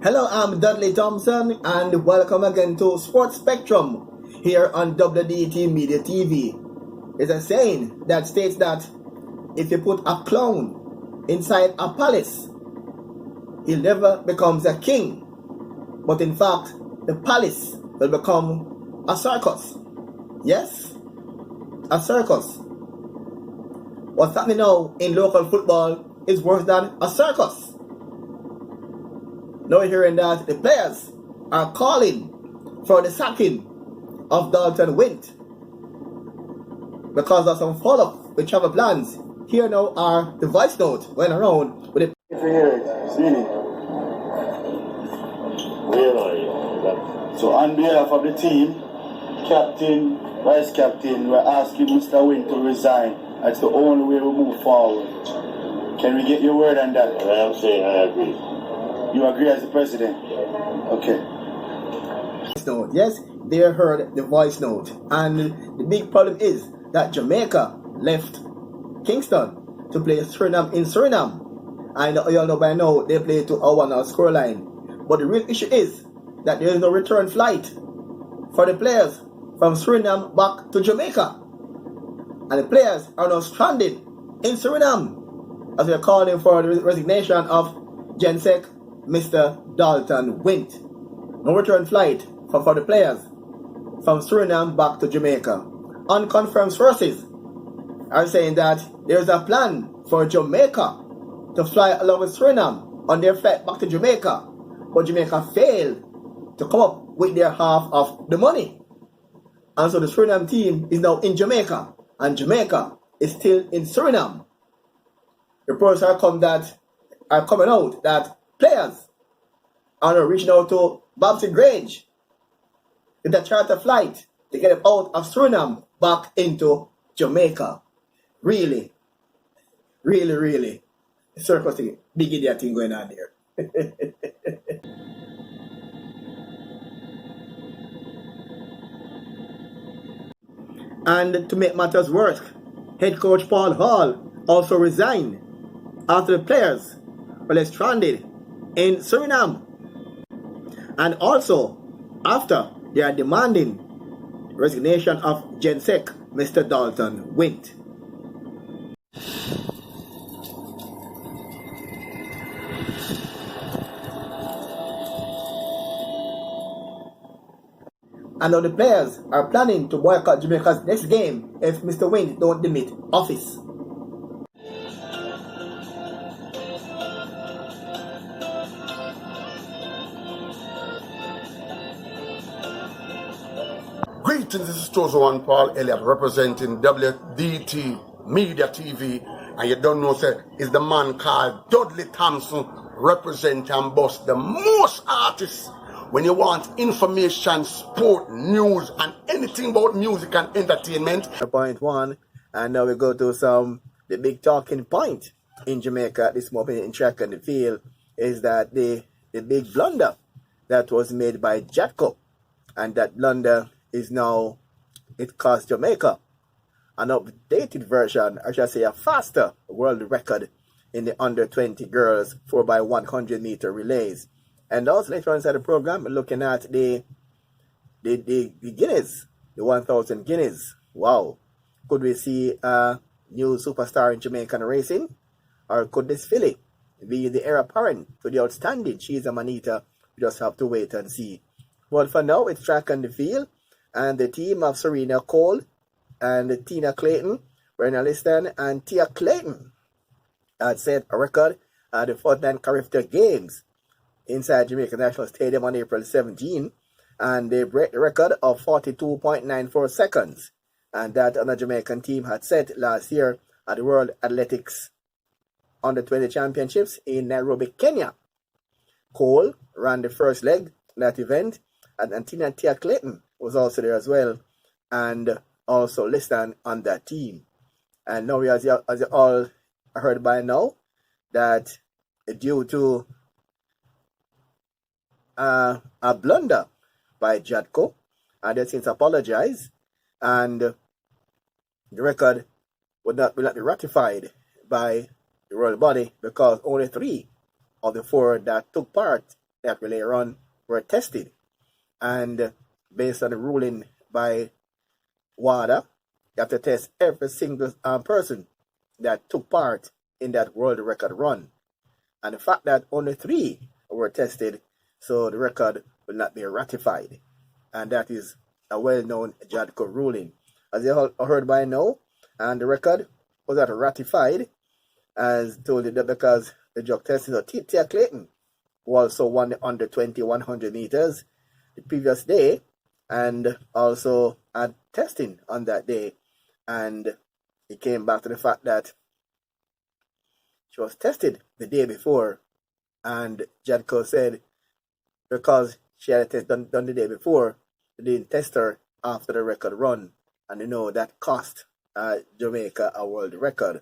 Hello, I'm Dudley Thompson, and welcome again to Sports Spectrum here on WDT Media TV. There's a saying that states that if you put a clown inside a palace, he never becomes a king. But in fact, the palace will become a circus. Yes, a circus. What's happening now in local football is worse than a circus. Now we're hearing that the players are calling for the sacking of Dalton Wint because of some follow-up with travel plans. Here now are the voice notes going around with the... So on behalf of the team, captain, vice captain, we're asking Mr. Wint to resign. That's the only way we move forward. Can we get your word on that? I am saying I agree. You agree as the president? Okay. Yes, they heard the voice note. And the big problem is that Jamaica left Kingston to play Suriname in Suriname. And you all know by now they play to a 1-0 scoreline. But the real issue is that there is no return flight for the players from Suriname back to Jamaica. And the players are now stranded in Suriname as we are calling for the resignation of GenSec Mr. Dalton Wint. No return flight for the players from Suriname back to Jamaica. Unconfirmed sources are saying that there is a plan for Jamaica to fly along with Suriname on their flight back to Jamaica, but Jamaica failed to come up with their half of the money. And so the Suriname team is now in Jamaica, and Jamaica is still in Suriname. Reports are coming out that players are now reaching out to Babsy Grange with a charter flight to get them out of Suriname back into Jamaica. Really, circus thing, big idiot thing going on there. And to make matters worse, head coach Paul Hall also resigned after the players were left stranded in Suriname. And also after they are demanding resignation of GenSec Mr. Dalton Wint. And now the players are planning to boycott Jamaica's next game if Mr. Wint don't demit office. Greetings, this is Tozo Paul Elliott representing WDT Media TV, and you don't know, sir, is the man called Dudley Thompson representing and boss the most artists when you want information, sport, news, and anything about music and entertainment. Point one, and now we go to the big talking point in Jamaica at this moment in track and the field is that the big blunder that was made by Jadco, and that blunder is now, it cost Jamaica an updated version, I should say a faster world record in the under 20 girls 4x100 meter relays. And also later on inside the program, we're looking at the Guineas, the 1,000 Guineas. Wow. Could we see a new superstar in Jamaican racing? Or could this filly be the heir apparent to the outstanding She's a Maneater? We just have to wait and see. Well, for now, it's track on the field. And the team of Serena Cole and Tina Clayton, Brenna Liston, and Tia Clayton had set a record at the Fortnite Carifta Games inside Jamaica National Stadium on April 17, and they break the record of 42.94 seconds, and that on the Jamaican team had set last year at the World Athletics Under 20 Championships in Nairobi, Kenya. Cole ran the first leg of that event, and Tia Clayton was also there as well, and also listed on that team. And now, as you all heard by now, that due to a blunder by Jadco, and they since apologized, and the record will not be ratified by the royal body because only 3 of the 4 that took part that relay run were tested. And based on the ruling by WADA, you have to test every single person that took part in that world record run. And the fact that only 3 were tested, so the record will not be ratified. And that is a well-known Jadco ruling. As you heard by now, and the record was not ratified, as told that because the drug testing of Tia Clayton, who also won the under 20 100 meters the previous day, and also had testing on that day. And it came back to the fact that she was tested the day before, and Jadco said because she had a test done the day before, they didn't test her after the record run, and that cost Jamaica a world record.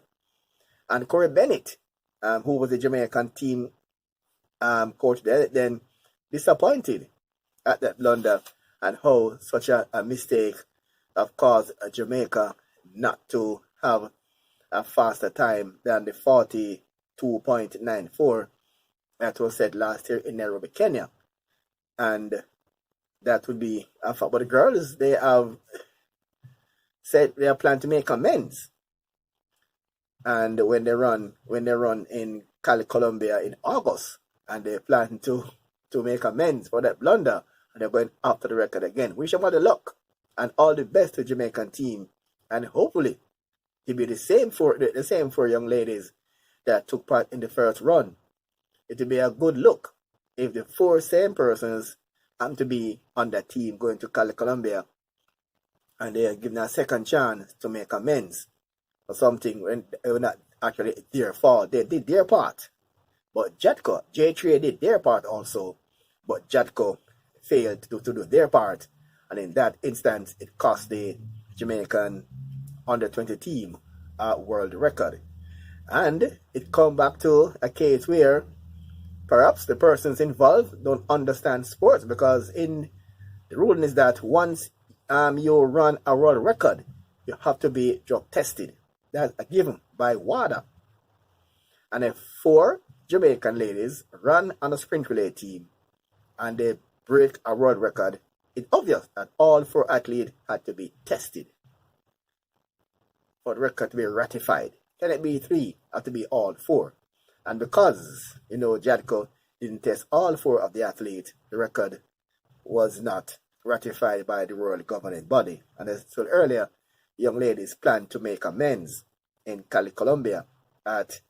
And Corey Bennett, who was the Jamaican team coach then disappointed at that blunder and how such a mistake have caused Jamaica not to have a faster time than the 42.94 that was set last year in Nairobi, Kenya. And that would be a fact. But the girls, they have said they are planning to make amends. And when they run in Cali, Colombia in August, and they plan to make amends for that blunder, and they're going after the record again. Wish them all the luck and all the best to the Jamaican team, and hopefully it'll be the same for young ladies that took part in the first run. It'll be a good look if the 4 same persons happen to be on that team going to Cali, Colombia, and they are given a second chance to make amends for something when they were not actually their fault. They did their part. But Jadco, J3 did their part also. But Jadco failed to do their part. And in that instance, it cost the Jamaican under-20 team a world record. And it come back to a case where perhaps the persons involved don't understand sports, because in the ruling is that once you run a world record, you have to be drug tested. That's a given by WADA. And if 4 Jamaican ladies run on a sprint relay team and they break a world record, it's obvious that all 4 athletes had to be tested for the record to be ratified. Can it be 3? Have to be all 4. And because, Jadco didn't test all 4 of the athletes, the record was not ratified by the world governing body. And as I said earlier, young ladies plan to make amends in Cali, Colombia at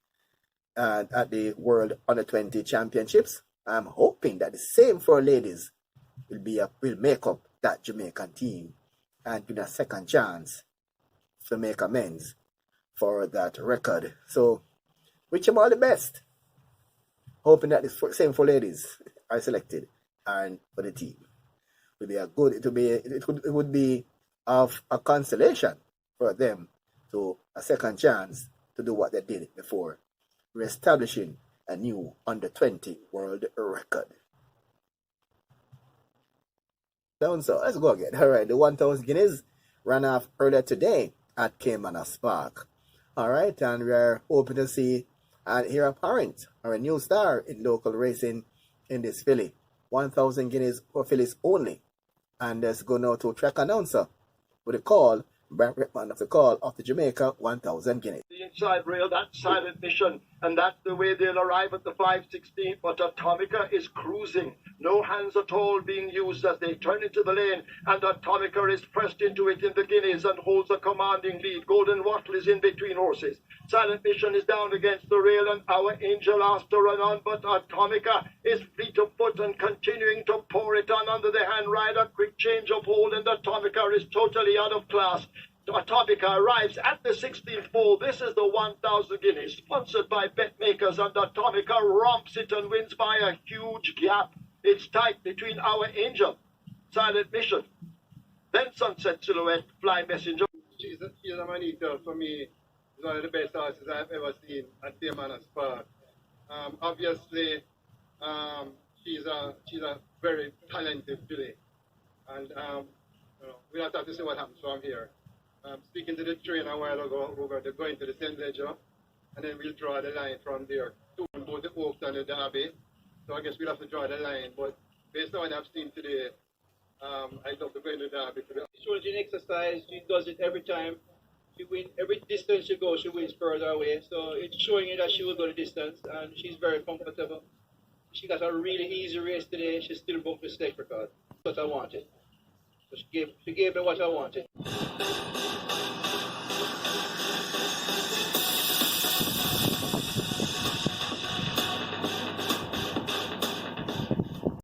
the World Under-20 Championships. I'm hoping that the same 4 ladies will make up that Jamaican team and give a second chance to make amends for that record. So, wish them all the best. Hoping that the same 4 ladies are selected and for the team. It would be of a consolation for them to a second chance to do what they did before, reestablishing a new under-20 world record. Down so, let's go again. All right, the 1,000 Guineas ran off earlier today at Caymanas Park. All right, and we are hoping to see and hear a parent or a new star in local racing in this filly. 1,000 Guineas for fillies only. And let's go now to track announcer with a call, Brad Rickman of the call of the Jamaica 1,000 Guineas. The inside rail, that silent mission, and that's the way they'll arrive at the 5:16. But Atomica is cruising. No hands at all being used as they turn into the lane, and Atomica is pressed into it in the Guineas and holds a commanding lead. Golden Wattle is in between horses. Silent Mission is down against the rail, and Our Angel asked to run on, but Atomica is fleet of foot and continuing to pour it on under the hand rider. Quick change of hold, and Atomica is totally out of class. Atomica arrives at the 16th pole. This is the 1,000 Guineas, sponsored by bet makers, and Atomica romps it and wins by a huge gap. It's tight between Our Angel, Silent Mission, then Sunset Silhouette, Fly Messenger. She's a Maneater for me. She's one of the best horses I've ever seen at Caymanas Park. Obviously, she's a very talented filly, and we'll have to see what happens from here. Speaking to the trainer a while ago, we're going to go into the St. Ledger, and then we'll draw the line from there to both the Oaks and the Derby. So I guess we'll have to draw the line. But based on what I've seen today, I'd love to go in the derby. Strategy exercise, she does it every time. She wins every distance she goes, she wins further away. So it's showing you that she will go the distance, and she's very comfortable. She got a really easy race today. She still broke the state record. That's what I wanted. So she gave me what I wanted.